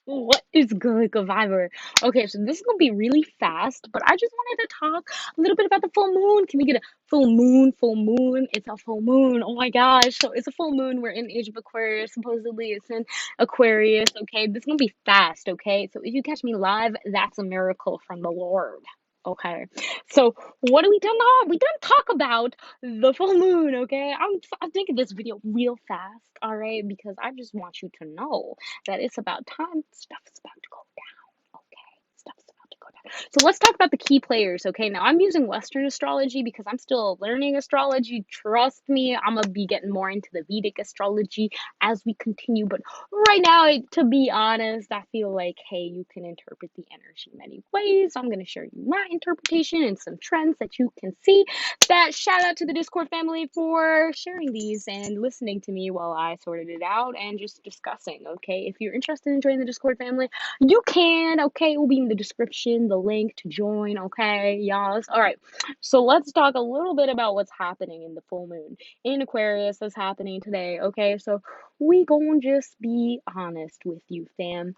What is good, Survivor? Okay, so this is gonna be really fast, but I just wanted to talk a little bit about the full moon. Can we get a full moon? Full moon. It's a full moon. Oh my gosh. So it's a full moon. We're in age of Aquarius. Supposedly it's in Aquarius. Okay, this is gonna be fast. Okay, so if you catch me live, that's a miracle from the Lord. Okay, so what do we done now? We done talk about the full moon. Okay, I'm taking this video real fast. All right, because I just want you to know that it's about time. Stuff's about to go down. Okay, stuff's about to go down. So let's talk about the key players. Okay, now I'm using Western astrology because I'm still learning astrology. Trust me, I'm gonna be getting more into the Vedic astrology as we continue. But right now, to be honest, I feel like, hey, you can interpret the energy many ways. I'm gonna share you my interpretation and some trends that you can see. That shout out to the Discord family for sharing these and listening to me while I sorted it out and just discussing. Okay, if you're interested in joining the Discord family, you can. Okay, it will be in the description, the link to join. Okay, y'all. All right, so let's talk a little bit about what's happening in the full moon in Aquarius that's happening today. Okay, so we gonna just be honest with you, fam.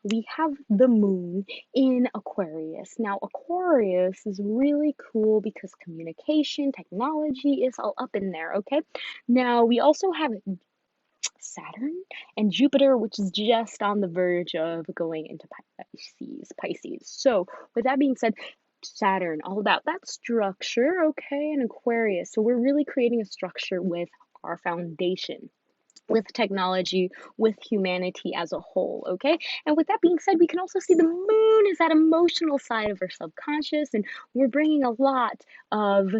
We have the moon in Aquarius. Now, Aquarius is really cool because communication, technology is all up in there, okay? Now, we also have Saturn and Jupiter, which is just on the verge of going into Pisces. So, with that being said, Saturn, all about that structure, okay, in Aquarius. So, we're really creating a structure with our foundation, with technology, with humanity as a whole, okay? And with that being said, we can also see the moon is that emotional side of our subconscious, and we're bringing a lot of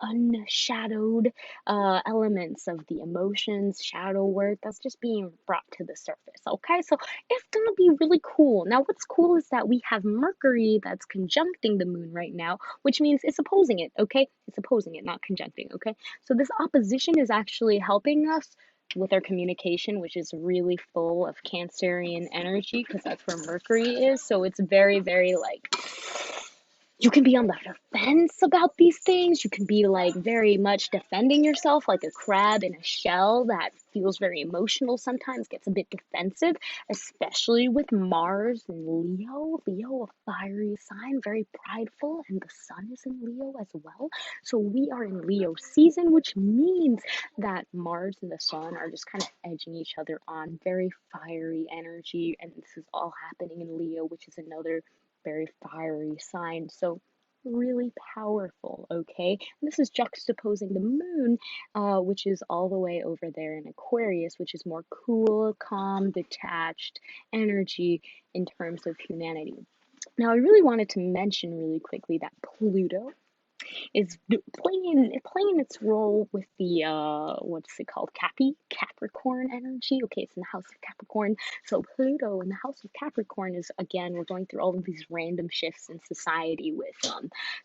unshadowed elements of the emotions, shadow work that's just being brought to the surface, okay? So it's gonna be really cool. Now, what's cool is that we have Mercury that's conjuncting the moon right now, which means it's opposing it, okay? It's opposing it, not conjuncting, okay? So this opposition is actually helping us with our communication, which is really full of Cancerian energy because that's where Mercury is. So it's very, very like you can be on the defense about these things. You can be like very much defending yourself, like a crab in a shell that feels very emotional sometimes, gets a bit defensive, especially with Mars and Leo. Leo, a fiery sign, very prideful, and the sun is in Leo as well. So we are in Leo season, which means that Mars and the sun are just kind of edging each other on, very fiery energy. And this is all happening in Leo, which is another very fiery sign. So really powerful, okay? And this is juxtaposing the moon, which is all the way over there in Aquarius, which is more cool, calm, detached energy in terms of humanity. Now, I really wanted to mention really quickly that Pluto is playing its role with the what's it called, Capricorn energy. Okay, it's in the house of Capricorn. So Pluto in the house of Capricorn is, again, we're going through all of these random shifts in society with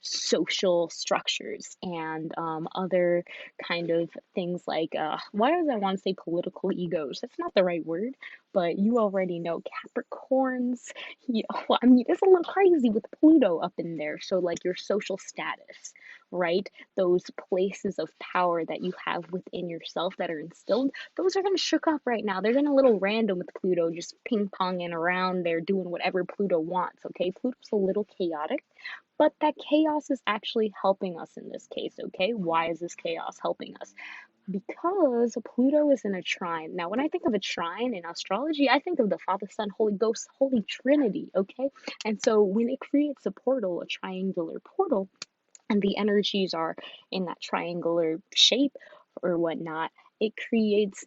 social structures and other kind of things like why does I want to say political egos? That's not the right word, but you already know Capricorns. Yeah, well, I mean, it's a little crazy with Pluto up in there. So, like your social status, right? Those places of power that you have within yourself that are instilled, those are going to shook up right now. They're going a little random with Pluto, just ping ponging around there, doing whatever Pluto wants, okay? Pluto's a little chaotic, but that chaos is actually helping us in this case, okay? Why is this chaos helping us? Because Pluto is in a trine. Now, when I think of a trine in astrology, I think of the Father, Son, Holy Ghost, Holy Trinity, okay? And so when it creates a portal, a triangular portal, and the energies are in that triangular shape or whatnot, it creates,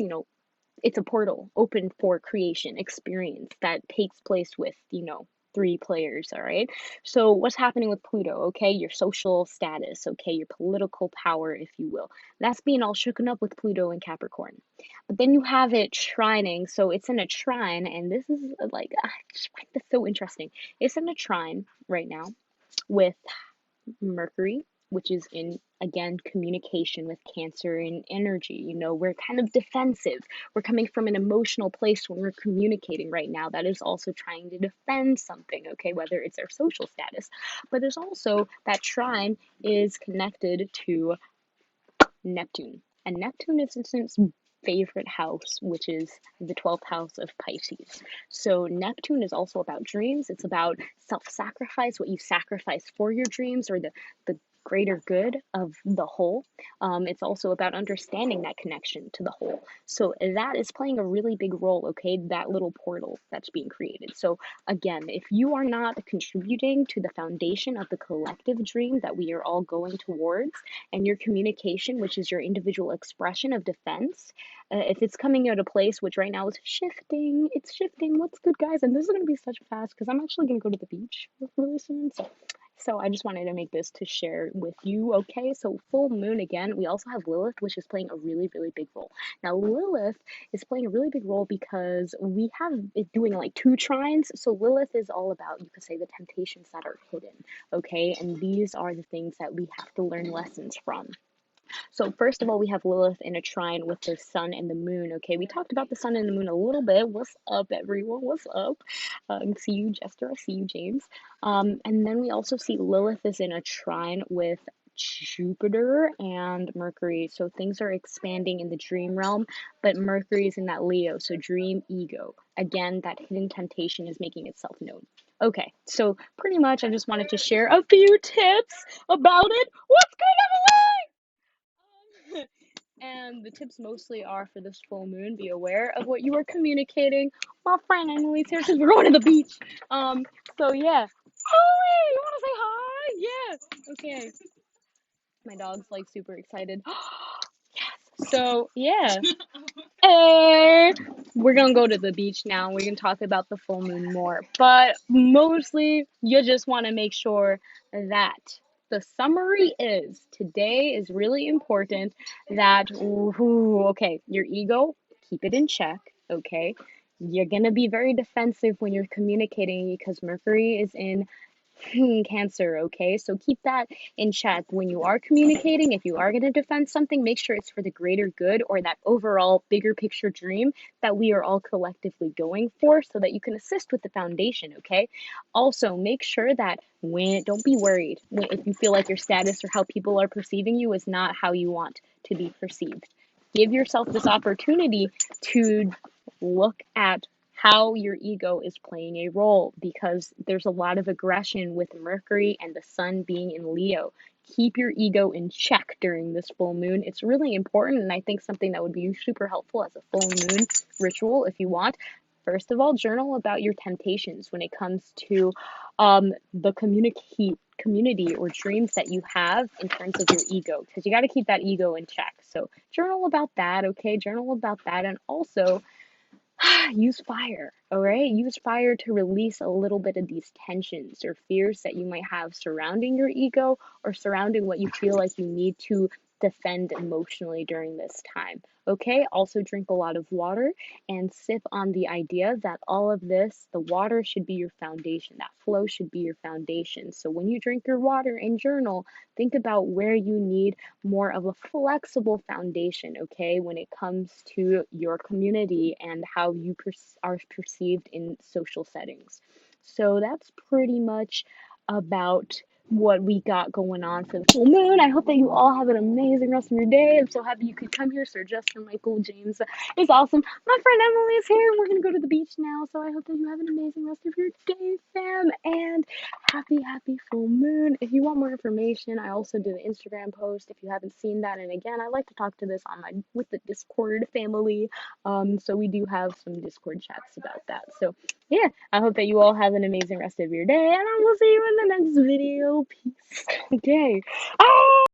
it's a portal open for creation experience that takes place with, three players, all right? So what's happening with Pluto, okay? Your social status, okay? Your political power, if you will. That's being all shooken up with Pluto and Capricorn. But then you have it trining, so it's in a trine, and this is like, I just find this so interesting. It's in a trine right now with Mercury, which is in, again, communication with Cancer and energy. We're kind of defensive. We're coming from an emotional place when we're communicating right now. That is also trying to defend something, okay, whether it's our social status. But there's also that trine is connected to Neptune. And Neptune is, in a sense, favorite house, which is the 12th house of Pisces. So Neptune is also about dreams. It's about self-sacrifice, what you sacrifice for your dreams, or the greater good of the whole. It's also about understanding that connection to the whole. So that is playing a really big role, okay? That little portal that's being created. So again, if you are not contributing to the foundation of the collective dream that we are all going towards, and your communication, which is your individual expression of defense, if it's coming at a place which right now is shifting, it's shifting. What's good, guys? And this is going to be such fast because I'm actually going to go to the beach really soon. So I just wanted to make this to share with you, okay? So full moon again, we also have Lilith, which is playing a really, really big role. Now Lilith is playing a really big role because we have it doing like two trines. So Lilith is all about, you could say, the temptations that are hidden, okay? And these are the things that we have to learn lessons from. So first of all, we have Lilith in a trine with the sun and the moon. Okay, we talked about the sun and the moon a little bit. What's up, everyone? What's up? See you, Jester. I see you, James. And then we also see Lilith is in a trine with Jupiter and Mercury. So things are expanding in the dream realm, but Mercury is in that Leo, so dream ego. Again, that hidden temptation is making itself known. Okay, so pretty much I just wanted to share a few tips about it. What's good, Emily? And the tips mostly are for this full moon. Be aware of what you are communicating. My friend Emily's here because we're going to the beach. So yeah. Emily, you wanna say hi? Yeah. Okay. My dog's like super excited. Yes. So yeah. Hey, we're gonna go to the beach now. We're gonna talk about the full moon more, but mostly you just want to make sure that the summary is today is really important. That okay, your ego, keep it in check. Okay, you're gonna be very defensive when you're communicating because Mercury is in Cancer, okay? So keep that in check when you are communicating. If you are going to defend something, make sure it's for the greater good or that overall bigger picture dream that we are all collectively going for so that you can assist with the foundation, okay? Also, make sure that don't be worried if you feel like your status or how people are perceiving you is not how you want to be perceived. Give yourself this opportunity to look at how your ego is playing a role because there's a lot of aggression with Mercury and the sun being in Leo. Keep your ego in check during this full moon. It's really important, and I think something that would be super helpful as a full moon ritual if you want. First of all, journal about your temptations when it comes to the community or dreams that you have in terms of your ego, because you got to keep that ego in check. So journal about that, okay? Journal about that, and also use fire, all right? Use fire to release a little bit of these tensions or fears that you might have surrounding your ego or surrounding what you feel like you need to defend emotionally during this time. Okay, also drink a lot of water and sip on the idea that all of this, the water should be your foundation. That flow should be your foundation. So when you drink your water and journal, think about where you need more of a flexible foundation, okay, when it comes to your community and how you are perceived in social settings. So that's pretty much about what we got going on for the full moon. I hope that you all have an amazing rest of your day. I'm so happy you could come here. Sir Justin, Michael, James is awesome. My friend Emily is here and we're going to go to the beach now. So I hope that you have an amazing rest of your day, fam. And happy full moon. If you want more information, I also did an Instagram post if you haven't seen that. And again, I like to talk to this with the Discord family. So we do have some Discord chats about that. So yeah, I hope that you all have an amazing rest of your day, and I will see you in the next video. Peace. Okay. Ah!